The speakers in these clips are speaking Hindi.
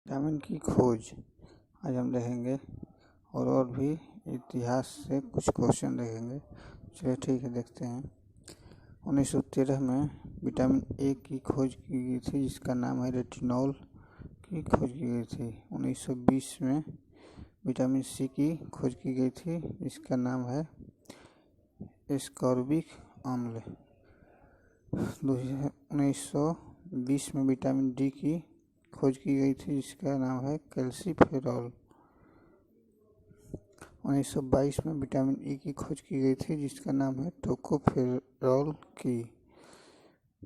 विटामिन की खोज आज हम देखेंगे और भी इतिहास से कुछ क्वेश्चन देखेंगे। चलिए ठीक है, देखते हैं। 1913 में विटामिन ए की खोज की गई थी जिसका नाम है रेटिनॉल की खोज की गई थी। 1920 में विटामिन सी की खोज की गई थी जिसका नाम है एस्कॉर्बिक अम्ल। 1920 में विटामिन डी की खोज की गई थी जिसका नाम है कैल्सीफेरॉल। 1922 में विटामिन ई की खोज की गई थी जिसका नाम है टोकोफेरॉल की।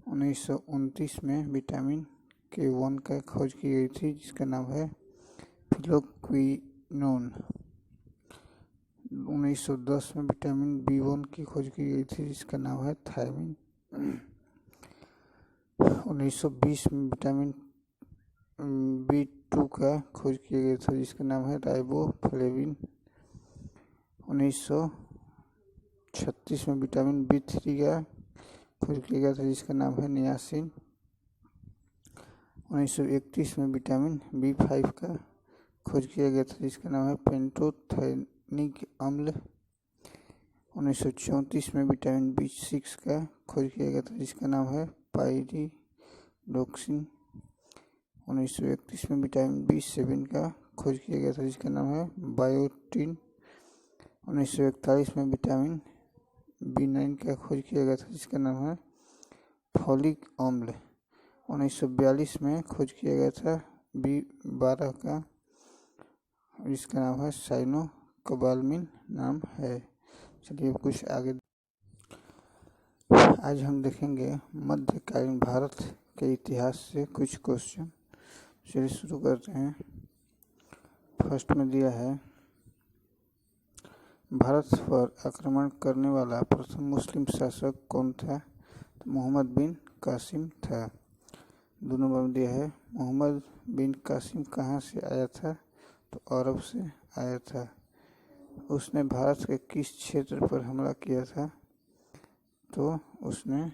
1929 में विटामिन के वन का खोज की गई थी जिसका नाम है फिलोक्विनोन। 1910 में विटामिन बी1 की खोज की गई थी जिसका नाम है थायमिन। 1920 में विटामिन बी2 का खोज किया गया था जिसका नाम है राइबोफ्लेविन। 1936 में विटामिन बी3 का खोज किया गया था जिसका नाम है नियासिन। 1931 में विटामिन बी5 का खोज किया गया था जिसका नाम है पेंटोथेनिक अम्ल। 1934 में विटामिन बी6 का खोज किया गया था जिसका नाम है पायरिडोक्सिन। 1931 में विटामिन बी7 का खोज किया गया था जिसका नाम है बायोटिन। 1941 में विटामिन बी9 का खोज किया गया था जिसका नाम है फॉलिक अम्ल। 1942 में खोज किया गया था बी12 का जिसका नाम है साइनोकोबालमिन नाम है। चलिए कुछ आगे आज हम देखेंगे मध्यकालीन भारत के इतिहास से कुछ क्वेश्चन। चलिए शुरू करते हैं। फर्स्ट में दिया है भारत पर आक्रमण करने वाला प्रथम मुस्लिम शासक कौन था? तो मोहम्मद बिन कासिम था। 2 नंबर में दिया है मोहम्मद बिन कासिम कहाँ से आया था? तो अरब से आया था। उसने भारत के किस क्षेत्र पर हमला किया था? तो उसने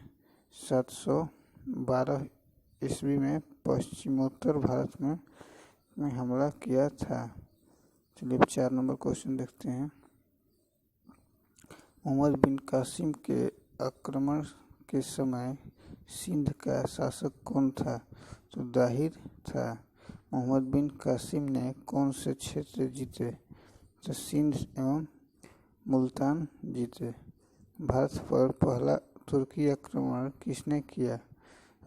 712 ईस्वी में पश्चिमोत्तर भारत में हमला किया था। चलिए 4 नंबर क्वेश्चन देखते हैं। मोहम्मद बिन कासिम के आक्रमण के समय सिंध का शासक कौन था? तो दाहिर था। मोहम्मद बिन कासिम ने कौन से क्षेत्र जीते? तो सिंध एवं मुल्तान जीते। भारत पर पहला तुर्की आक्रमण किसने किया?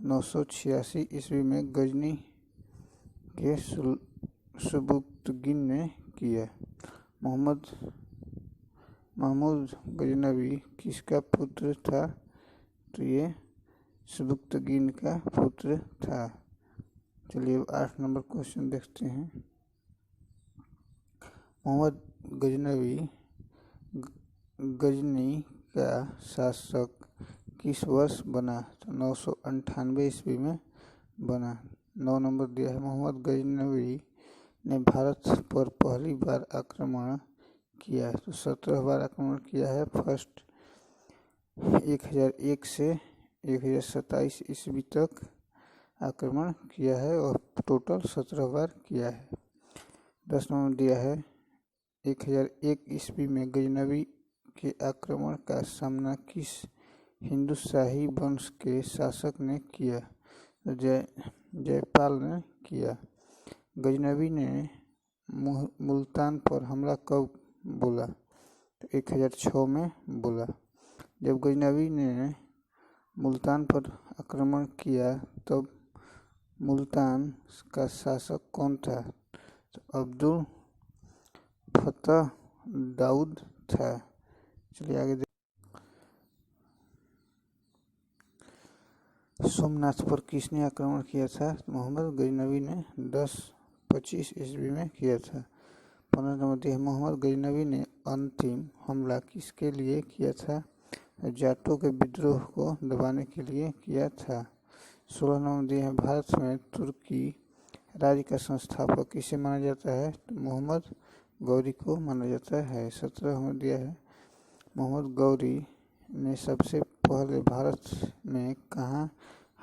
986 ईस्वी में गजनी के सुबुक्तगिन ने किया। महमूद गजनवी किसका पुत्र था? तो ये सुबुक्तगिन का पुत्र था। चलिए 8 नंबर क्वेश्चन देखते हैं। मोहम्मद गजनवी गजनी का शासक किस वर्ष बना? तो 998 ईस्वी में बना। 9 नंबर दिया है मोहम्मद गजनवी ने भारत पर पहली बार आक्रमण किया। तो 17 बार आक्रमण किया है। फर्स्ट 1001 से 1027 ईस्वी तक आक्रमण किया है और टोटल 17 बार किया है। 10 नंबर दिया है 1001 ईस्वी में गजनवी के आक्रमण का सामना किस हिंदू शाही वंश के शासक ने किया? तो जयपाल ने किया। गजनवी ने मुल्तान पर हमला कब बोला? तो 1006 में बोला। जब गजनवी ने मुल्तान पर आक्रमण किया तब मुल्तान का शासक कौन था? तो अब्दुल फतह दाऊद था। चलिए आगे सोमनाथ पर किसने आक्रमण किया था? मोहम्मद गजनवी ने 1025 ईस्वी में किया था। 15 नंबर दिया है मोहम्मद गजनवी ने अंतिम हमला किसके लिए किया था? जाटों के विद्रोह को दबाने के लिए किया था। 16 नंबर दिया है भारत में तुर्की राज्य का संस्थापक किसे माना जाता है? तो मोहम्मद गौरी को माना जाता है। 17 नंबर दिया है मोहम्मद गौरी ने सबसे पहले भारत में कहाँ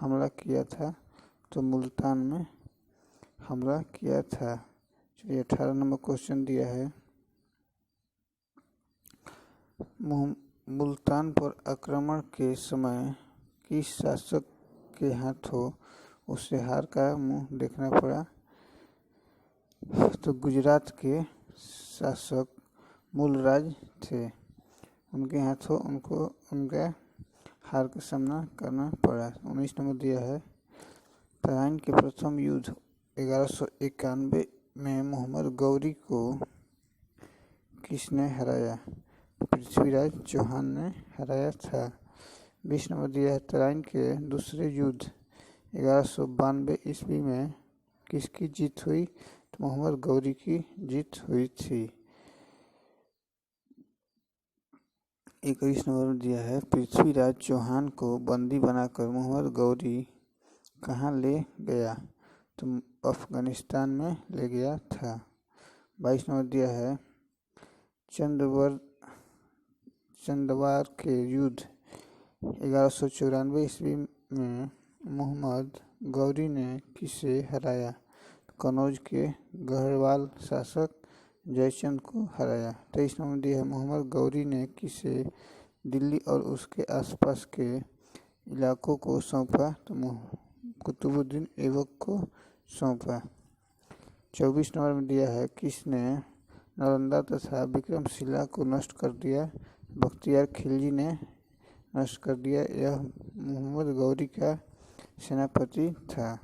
हमला किया था? तो मुल्तान में हमला किया था। चलिए 18 नंबर क्वेश्चन दिया है, मुल्तान पर आक्रमण के समय किस शासक के हाथों उसे हार का मुंह देखना पड़ा? तो गुजरात के शासक मूलराज थे, उनके हाथों उनको उनका हार का सामना करना पड़ा। 19 नंबर दिया है, तराइन के प्रथम युद्ध 1191 में मोहम्मद गौरी को किसने हराया? पृथ्वीराज चौहान ने हराया था। 20 नंबर दिया है, तराइन के दूसरे युद्ध 1192 ईस्वी में किसकी जीत हुई? तो मोहम्मद गौरी की जीत हुई थी। 21 नंबर दिया है, पृथ्वीराज चौहान को बंदी बनाकर मोहम्मद गौरी कहाँ ले गया? तो अफगानिस्तान में ले गया था। 22 नंबर दिया है, चंदवार के युद्ध 1194 ईस्वी में मोहम्मद गौरी ने किसे हराया? कनौज के गढ़वाल शासक जयचंद को हराया। 23 नंबर दिया है, मोहम्मद गौरी ने किसे दिल्ली और उसके आसपास के इलाकों को सौंपा? तो कुतुबुद्दीन ऐबक को सौंपा। 24 नंबर में दिया है, किसने नालंदा तथा विक्रमशिला को नष्ट कर दिया? बख्तियार खिलजी ने नष्ट कर दिया। यह मोहम्मद गौरी का सेनापति था।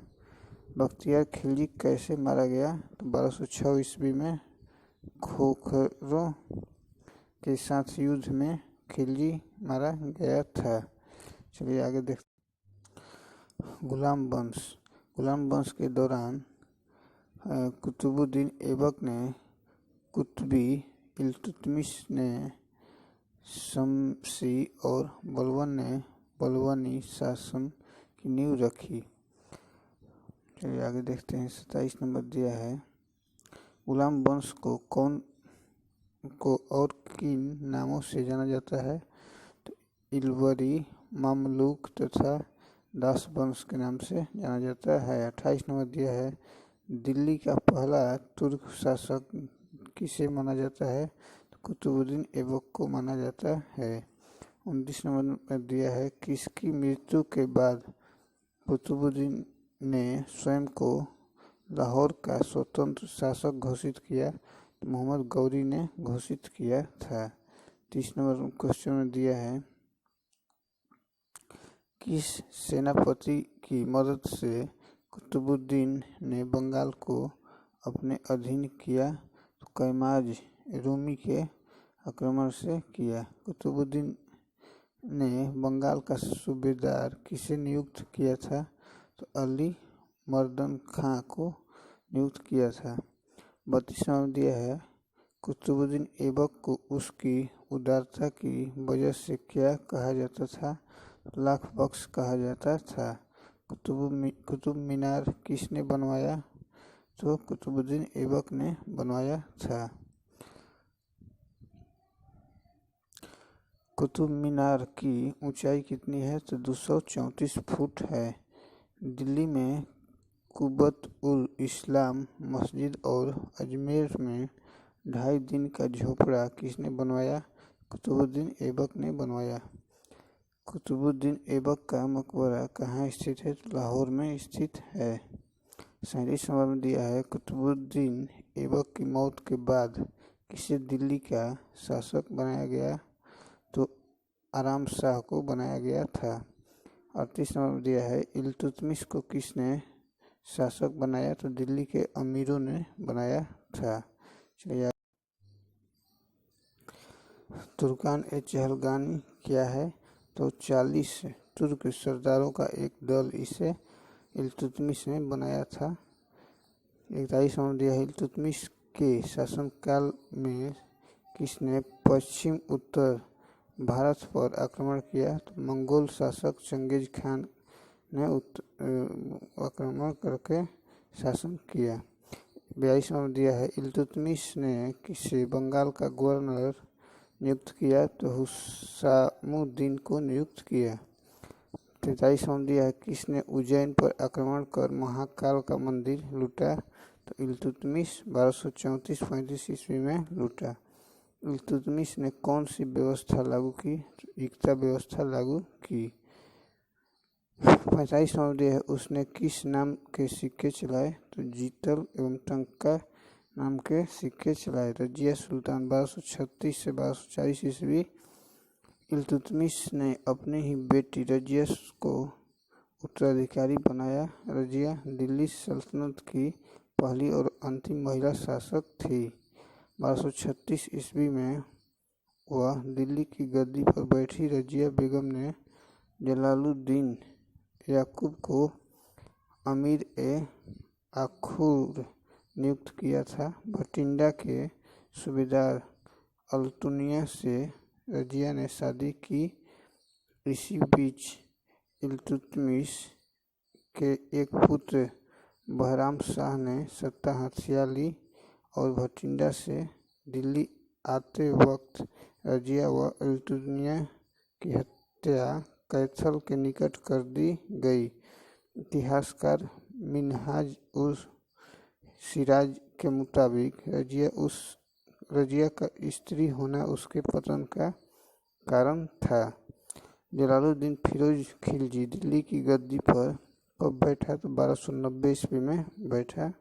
बख्तियार खिलजी कैसे मारा गया? तो 1206 ईस्वी में खोखरों के साथ युद्ध में खिलजी मारा गया था। चलिए आगे देखते। गुलाम वंश के दौरान कुतुबुद्दीन ऐबक ने कुतुबी इल्तुतमिश ने शमसी और बलबन ने बलबनी शासन की नींव रखी। चलिए आगे देखते हैं। 27 नंबर दिया है, गुलाम वंश को और किन नामों से जाना जाता है? तो इलवरी, मामलुक तथा दास वंश के नाम से जाना जाता है। 28 नंबर दिया है, दिल्ली का पहला तुर्क शासक किसे माना जाता है? तो कुतुबुद्दीन ऐबक को माना जाता है। 29 नंबर में दिया है, किसकी मृत्यु के बाद कुतुबुद्दीन ने स्वयं को लाहौर का स्वतंत्र शासक घोषित किया? तो मोहम्मद गौरी ने घोषित किया था। 30 नंबर क्वेश्चन में दिया है, किस सेनापति की मदद से कुतुबुद्दीन ने बंगाल को अपने अधीन किया? तो कैमाज रूमी के आक्रमण से किया। कुतुबुद्दीन ने बंगाल का सूबेदार किसे नियुक्त किया था? तो अली मर्दन खां को नियुक्त किया था। 32 नंबर दिया है, कुतुबुद्दीन ऐबक को उसकी उदारता की वजह से क्या कहा जाता था? लाख बख्श कहा जाता था। कुतुब मीनार किसने बनवाया? तो कुतुबुद्दीन ऐबक ने बनवाया था। कुतुब मीनार की ऊंचाई कितनी है? तो 234 फुट है। दिल्ली में कुब्बत उल इस्लाम मस्जिद और अजमेर में 2.5 दिन का झोपड़ा किसने बनवाया? कुतुबुद्दीन ऐबक ने बनवाया। कुतुबुद्दीन ऐबक का मकबरा कहाँ स्थित है? तो लाहौर में स्थित है। 37 नंबर में दिया है, कुतुबुद्दीन ऐबक की मौत के बाद किसे दिल्ली का शासक बनाया गया? तो आराम शाह को बनाया गया था। 38 नंबर में दिया है, इल्तुतमिश को किसने शासक बनाया? तो दिल्ली के अमीरों ने बनाया था। चलिए, तुर्कान ए चहलगानी क्या है? तो 40 तुर्क सरदारों का एक दल इसे इल्तुतमिश ने बनाया था। 41 नंबर दिया है, इल्तुतमिश के शासनकाल में किसने पश्चिम उत्तर भारत पर आक्रमण किया? तो मंगोल शासक चंगेज खान ने आक्रमण करके शासन किया। 42 नंबर दिया है, इल्तुतमिश ने किसे बंगाल का गवर्नर नियुक्त किया? तो हुसामुद्दीन को नियुक्त किया। 43वां दिया है किसने उज्जैन पर आक्रमण कर महाकाल का मंदिर लूटा? तो इल्तुतमिश 1234-35 ईस्वी में लूटा। इल्तुतमिश ने कौन सी व्यवस्था लागू की? एकता व्यवस्था लागू की। 45वां दिया है उसने किस नाम के सिक्के चलाए? तो जीतल एवं टंका नाम के सिक्के चलाए। रजिया सुल्तान 1236 से 1240 ईस्वी। इल्तुतमिश ने अपनी ही बेटी रजिया को उत्तराधिकारी बनाया। रजिया दिल्ली सल्तनत की पहली और अंतिम महिला शासक थी। 1236 ईस्वी में वह दिल्ली की गद्दी पर बैठी रजिया बेगम ने जलालुद्दीन याकूब को अमीर ए आखुर नियुक्त किया था। भटिंडा के सूबेदार अल्तुनिया से रजिया ने शादी की। इसी बीच इल्तुतमिश के एक पुत्र बहराम शाह ने सत्ता हथिया ली और भटिंडा से दिल्ली आते वक्त रजिया व इल्तुतमिया की हत्या कैथल के निकट कर दी गई। इतिहासकार मिन्हाज उस सिराज के मुताबिक रजिया का स्त्री होना उसके पतन का कारण था। जलालुद्दीन फिरोज खिलजी दिल्ली की गद्दी पर कब बैठा? तो 1290 ईस्वी में बैठा।